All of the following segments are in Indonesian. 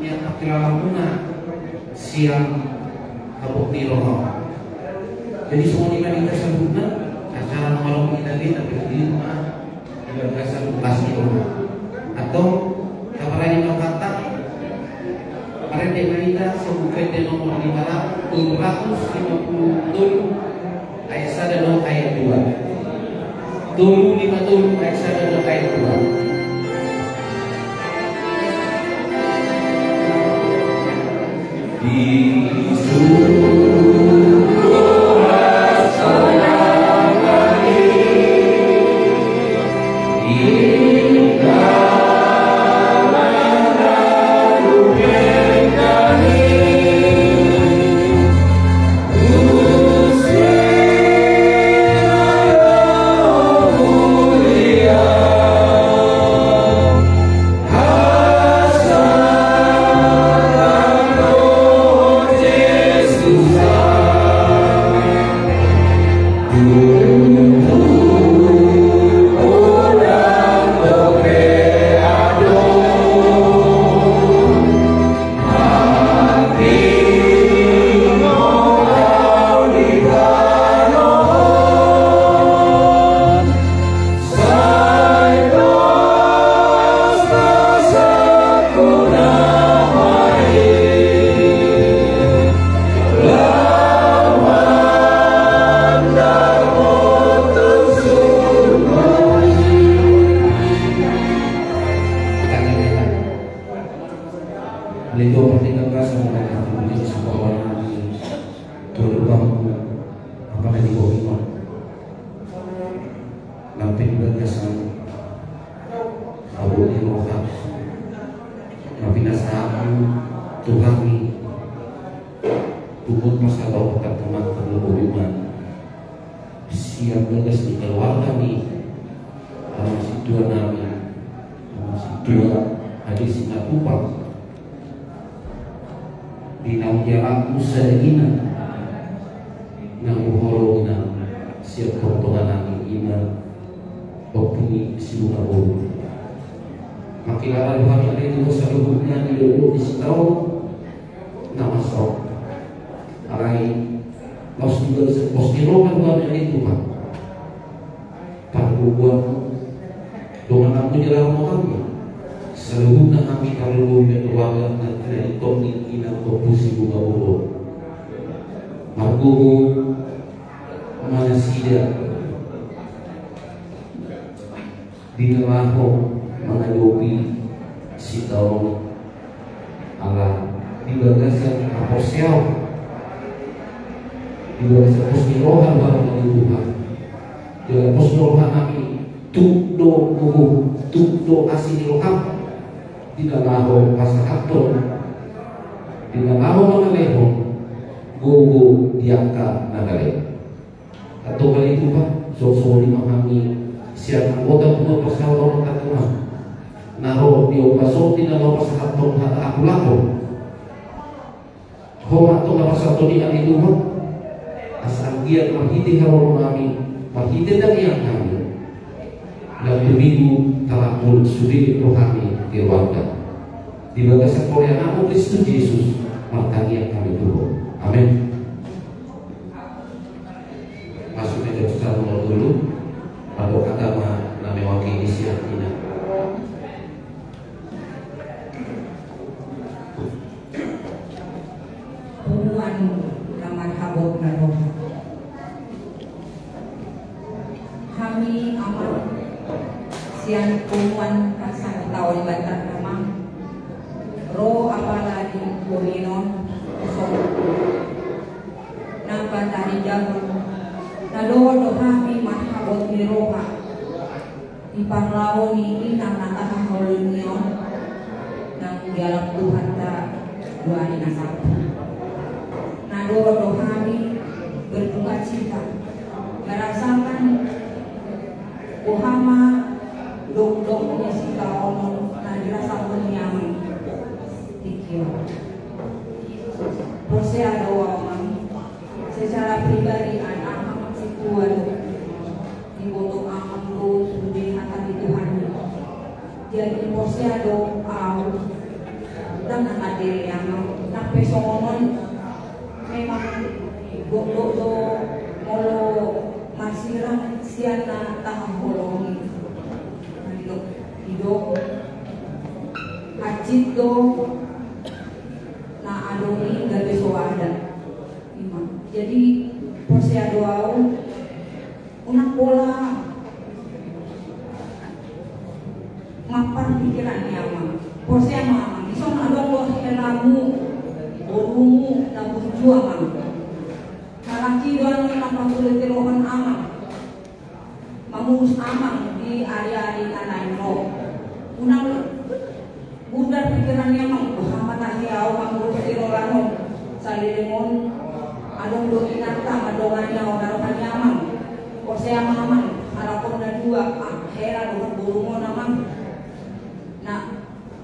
yang akilalamuna siang kabuk di roh. Jadi semua di mana kita sebutkan acara malam kita di rumah berasal pasti rumah atau kabarnya kata pada kita sebutkan di nomor 550 ayat 1 dan ayat 2 Tulu 50 ayat 1 dan ayat 2 di secara pribadi anak si kuat dibutuh amat lu sudah akan Tuhan jadi posnya doa datang hadir yang sampai songon memang do molo masirang sian na tahang bolongi hidup hajit do na adoni gabe soada jadi posya doau unang pola mapan pikirannya mah posya mah iso adong lo helamu borumu na bunjua mah kalaki doan ni napatuloy tirohan amang mamurus amang di ari-ari kanay mo unang bundar pikirannya mah Muhammad Ahiyaw mamurus tirohan sa lilimon adong do inata madongannya o narokannya amang posya mamang harapon na dua hera do burungo namang na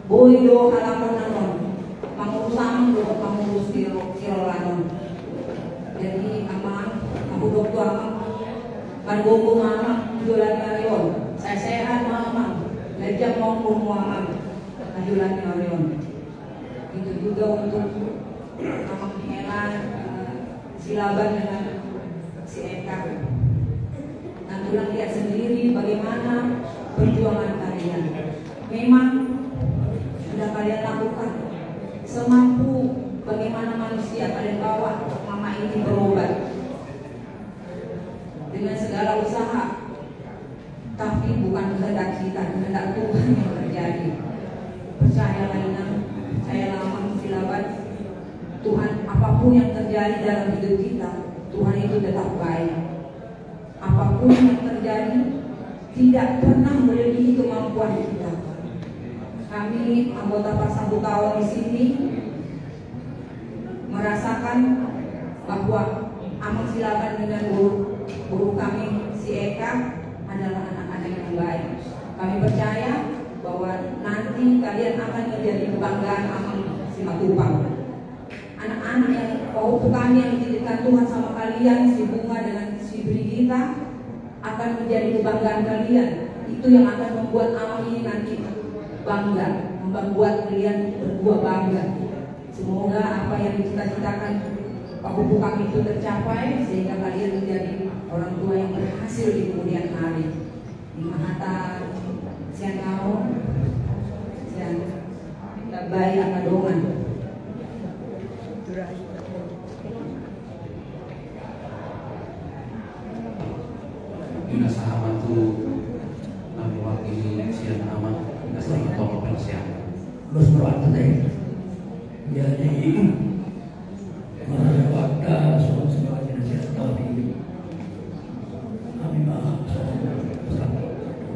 boy do harapon na non mangurus amang do mamurus tirohan jadi amang aku dokter amang bandung amang jualan karyon saya sehat amang lejak ngomong amang jualan karyon itu juga untuk amang heran silaban dengan si Eka nanti lihat sendiri bagaimana perjuangan kalian memang sudah kalian lakukan semampu bagaimana manusia kalian bawa mama ini berobat dengan segala usaha, tapi bukan kehendak kita, kehendak Tuhan yang terjadi. Percayalah inang, saya lama silabat Tuhan, apapun yang terjadi dalam hidup kita, Tuhan itu tetap baik. Apapun yang terjadi tidak pernah melebihi kemampuan kita. Kami anggota Pasang Bukawon di sini merasakan bahwa amang silaban dengan guru kami si Eka adalah anak-anak yang baik. Kami percaya bahwa nanti kalian akan menjadi kebanggaan amang si Matupang. Anak-anak yang kami yang dititipkan Tuhan sama kalian, si Bunga dengan si Brigita akan menjadi kebanggaan kalian. Itu yang akan membuat amang ini nanti bangga, membuat kalian berdua bangga. Semoga apa yang dicita-citakan Pak Pupu kami itu tercapai sehingga kalian menjadi orang tua yang berhasil di kemudian hari. Di Mahata, siang kau, siang bayi akadongan. Bina sahabat tu kami wakili siang amat kasih tolong persiapan. Terus berarti jadi mana waktu soal nasihat tadi kami maaf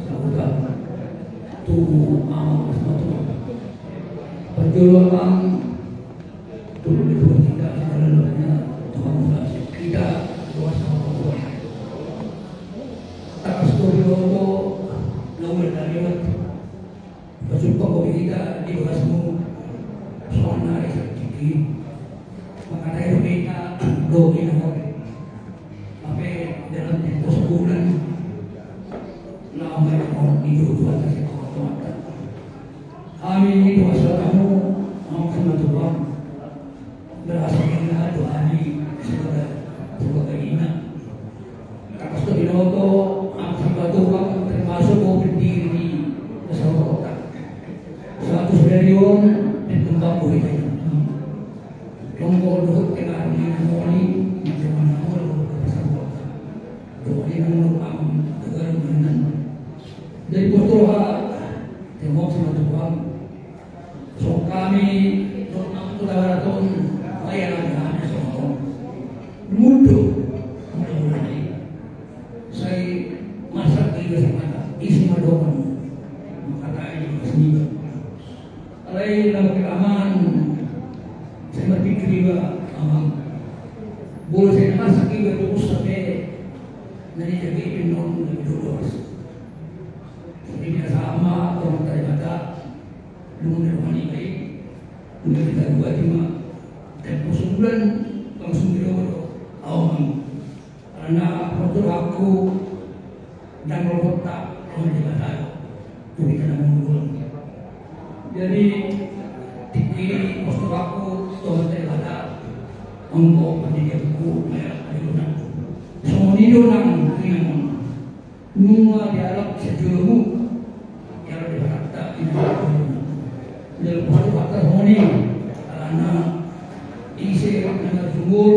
sahabat tu amal semua perjuangan dulu itu kita sebenarnya Tuhan kita kuasa Allah tak setuju nomor dari berjumpa kita di bahasmu soalnya ini maka saya minta doa sampai dalam tempoh sebulan lama mau hidup Tuhan kasih kekuatan. Amin. Kuasa kamu mau sama Tuhan berhasilnya doa ini segala keinginan. Kata Stodinoto sama Tuhan termasuk mau berdiri di dasar kota. 100 triliun dan kembang kita. Tunggu dulu kita ini macam mana orang bersama. Doa ini am agar menan. Dari berdoa tengok sama Tuhan. So kami doa saudara Tuhan layanan semua. Mudah mulai. Saya masak di bersama isi doa. Maka ini sendiri. Alai dalam keamanan saya berpikir juga boleh saya masak juga terus sampai dari jadi penon lebih dulu jadi dia sama orang ternyata lumur rumah ini baik udah kita dua cuma dan sebulan langsung video karena produk aku dan robot tak mau dibatalkan jadi kita menunggu jadi tinggi gusto ako Tuhan daripada angko pandidianku na ayunan. So nido ng nung dialog sa Diyomu yang dikata ini dalam kata honi karena isi yang sumur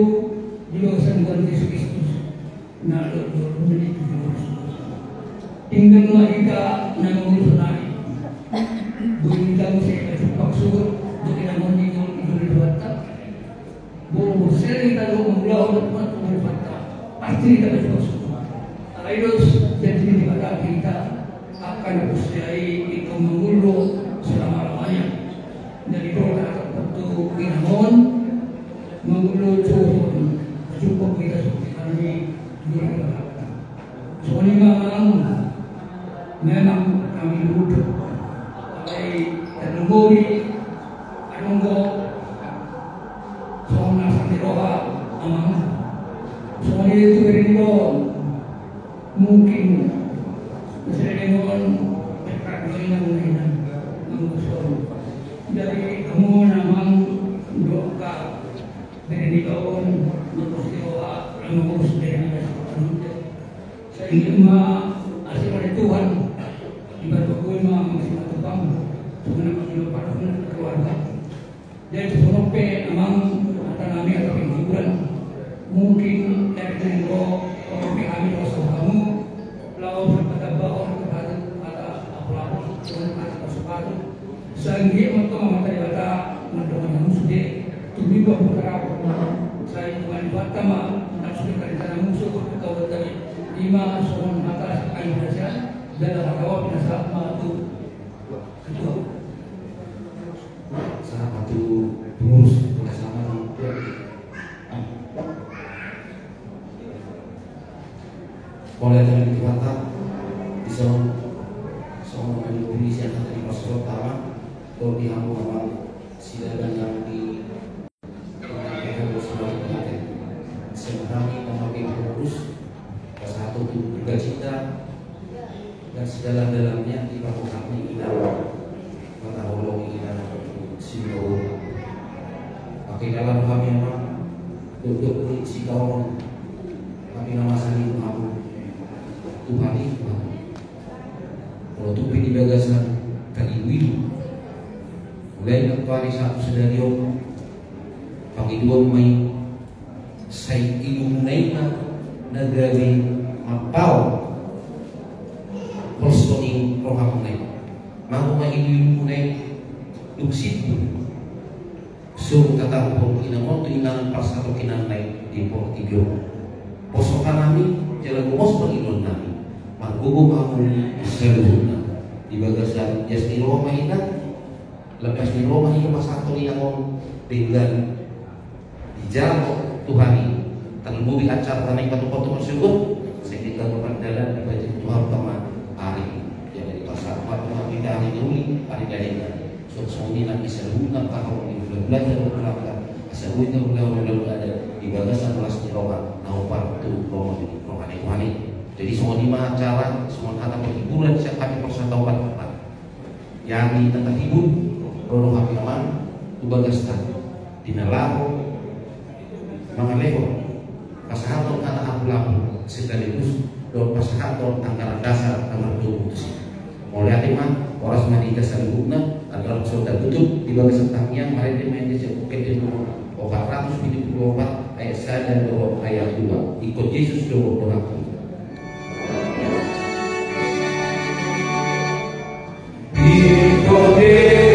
dilakukan oleh Yesus Kristus. Nah, menjadi tinggal mereka yang mengurus nabi. Bunyi kamu saya cukup syukur untuk yang meninggal itu diwata. Boleh sering kalau mengulang untuk mengulang pasti kita cukup syukur. Terus jadi pada kita akan bersedia itu mengulu selama-lamanya. Dari doa tertentu inamon mengulu cukup kita kami diharapkan. Soalnya memang kami duduk oleh terlebih anunggo soalnya sampai doa amang soalnya itu berindo mungkin sering berkat dengan mengusung dari kamu namang doa berindo terus doa mengurus dengan sehingga asal dari Tuhan ibadah gue masih matang sebenarnya masih pada keluarga jadi sebenarnya memang nami atau hiburan mungkin dari tengok kami dosa kamu lalu berkata bahwa ada apa dengan ada sesuatu sehingga untuk memateri kata mendoakan kamu sudah tujuh bergerak saya bukan pertama tak sudah kerana musuh kau tadi lima soal atas Indonesia dalam kawal penasihat matu kedua salah satu pengurus bersama oleh dari kita bisa seorang dari polisi yang ada di pos utama kalau dihambung sidang yang di sebenarnya memakai pengurus satu juga cinta dan segala-galanya dilakukan ini kata Allah kita simbol pakai dalam kami memang duduk si kawan tapi nama sani aku Tuhan itu kalau tuh pilih bagasan kali ibu mulai hari satu sedario pagi dua main saya ilmu naiknya negeri mapau personing rohamunay mau ilmu-ilmunay luksit so kata po inamon to inang pasato kinanay di po tibyo posokan namin jalan gumos pag-ilon namin magugong ako sa luna di bagasan jas ni Roma ina lepas ni Roma ina pasato inamon tinggal di jalan Tuhani terlebih acara tanah batu-batu tersebut saya kita berjalan di baju Tuhan pertama hari yang dari pasar Tuhan kita hari ini hari gadingnya so ini lagi serunan kalau ini belajar berlaku seru itu belum ada di bagasan kelas di Roma naupar tu Roma ini Roma ini jadi semua lima acara semua kata perhiburan siapa yang persatuan yang di tengah hibur Rono Hafiman tu bagaskan di Nalaro Mangaleho pasahaton anak abu-abu sekaligus do pasahaton anggaran dasar nomor 20 mulai atima oras manita sa lubugna adalah sudah tutup di bawah setangnya mereka main di sebuah 474 ayat 1 dan 2 ayat 2 ikut Yesus doa ikut Yesus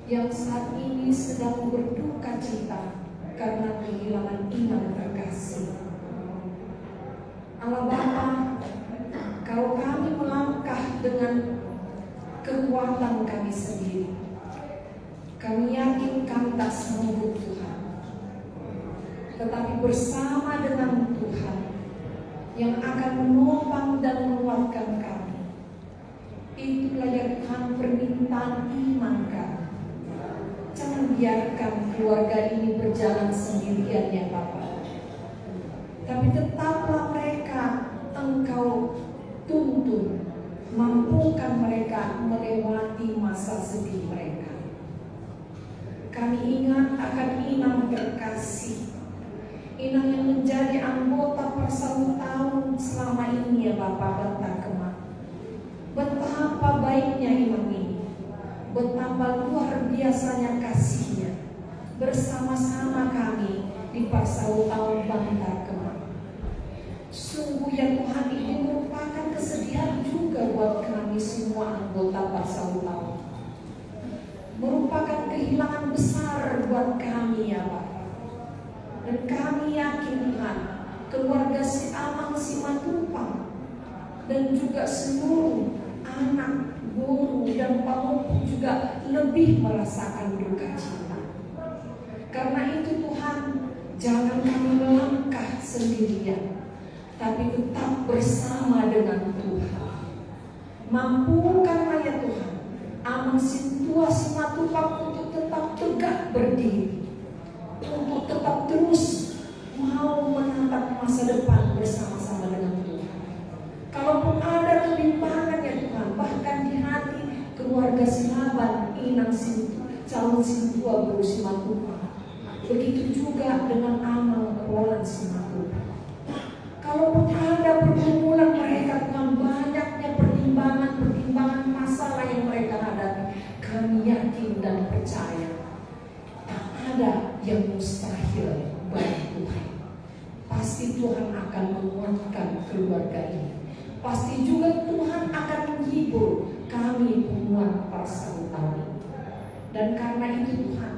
yang saat ini sedang berduka cita karena kehilangan inang terkasih. Allah Bapa, kalau kami melangkah dengan kekuatan kami sendiri, kami yakin kami tak sanggup Tuhan. Tetapi bersama dengan Tuhan yang akan menopang dan menguatkan kami, itulah yang Tuhan permintaan iman kami. Jangan biarkan keluarga ini berjalan sendirian ya Bapa. Tapi tetaplah mereka Engkau tuntun, mampukan mereka melewati masa sedih mereka. Kami ingat akan Inang terkasih, Inang yang menjadi anggota persautaan selama ini ya Bapak Banta Kemah. Betapa baiknya Inang ini, betapa luar biasanya kasihnya bersama-sama kami di persautaan Banta Kemah. Sungguh ya Tuhan, ini merupakan kesedihan juga buat kami semua anggota persautaan. Merupakan kehilangan besar buat kami ya Pak. Dan kami yakin Tuhan, keluarga si Amang si Matupang dan juga seluruh anak, guru dan pamungku juga lebih merasakan duka cita. Karena itu Tuhan, jangan kami melangkah sendirian, tapi tetap bersama dengan Tuhan. Mampukanlah ya Tuhan Amang Sintua si Matupang untuk tetap tegak berdiri, untuk tetap terus mau menatap masa depan bersama-sama dengan Tuhan. Kalaupun ada kebimbangan ya Tuhan, bahkan di hati keluarga Silaban, Inang calon Sintua Guru si Matupang, begitu juga dengan Amang Roland si Matupang. Kalaupun ada pergumulan mereka, Tuhan, banyaknya pertimbangan masalah yang mereka hadapi, kami yakin dan percaya tak ada yang mustahil bagi Tuhan. Pasti Tuhan akan menguatkan keluarga ini. Pasti juga Tuhan akan menghibur kami penguat persautaan. Dan karena itu Tuhan,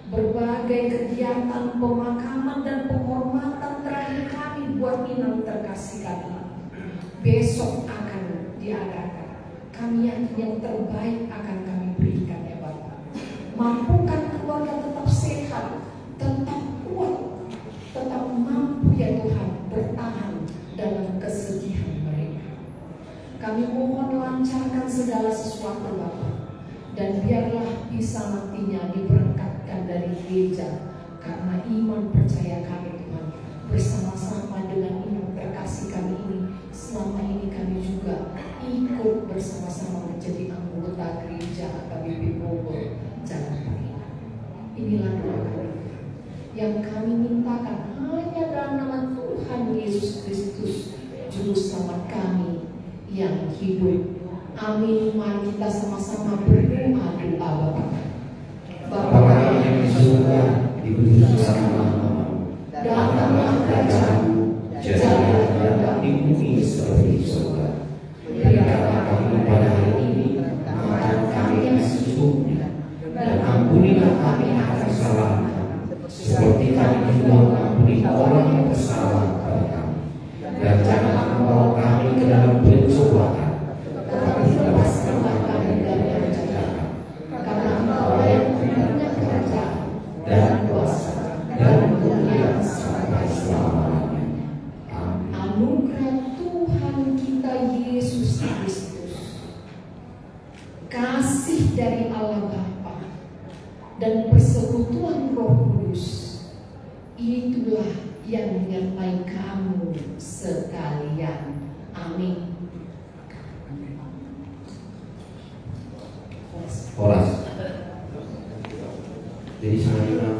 berbagai kegiatan pemakaman dan penghormatan terakhir kami buat Inang terkasih kami besok akan diadakan. Kami yakin yang terbaik akan kami berikan ya Bapak. Mampukan keluarga tetap sehat, tetap kuat, tetap mampu ya Tuhan bertahan dalam kesedihan mereka. Kami mohon lancarkan segala sesuatu Bapak, dan biarlah bisa nantinya diberkatkan dari gereja, karena iman percaya kami Tuhan bersama-sama dengan Inang terkasih kami ini. Selama ini kami juga ikut bersama-sama menjadi anggota gereja KBP Bogor Jalan Pengingat. Inilah doa kami yang kami mintakan hanya dalam nama Tuhan Yesus Kristus Juru Selamat kami yang hidup. Amin. Mari kita sama-sama berdoa doa Bapa. Bapa kami yang di surga, dikuduskan namamu, datanglah kerajaan-Mu, jadilah di bumi seperti di surga. Berikanlah kami pada hari ini makan kami yang secukupnya, dan ampunilah kami akan kesalahan kami, seperti kami juga mengampuni orang yang bersalah kepada kami. Dan jangan membawa kami ke dalam pencobaan, tetapi bebaskanlah kami dari yang jahat. Karena Engkau yang punya kerajaan dan kuasa dan kemuliaan sampai selama-lamanya. Amin. Anugerah Tuhan kita Yesus Kristus, kasih dari Allah Bapa, dan persekutuan Roh Kudus, itulah yang menyertai kamu sekalian. Amin. Horas. Jadi semuanya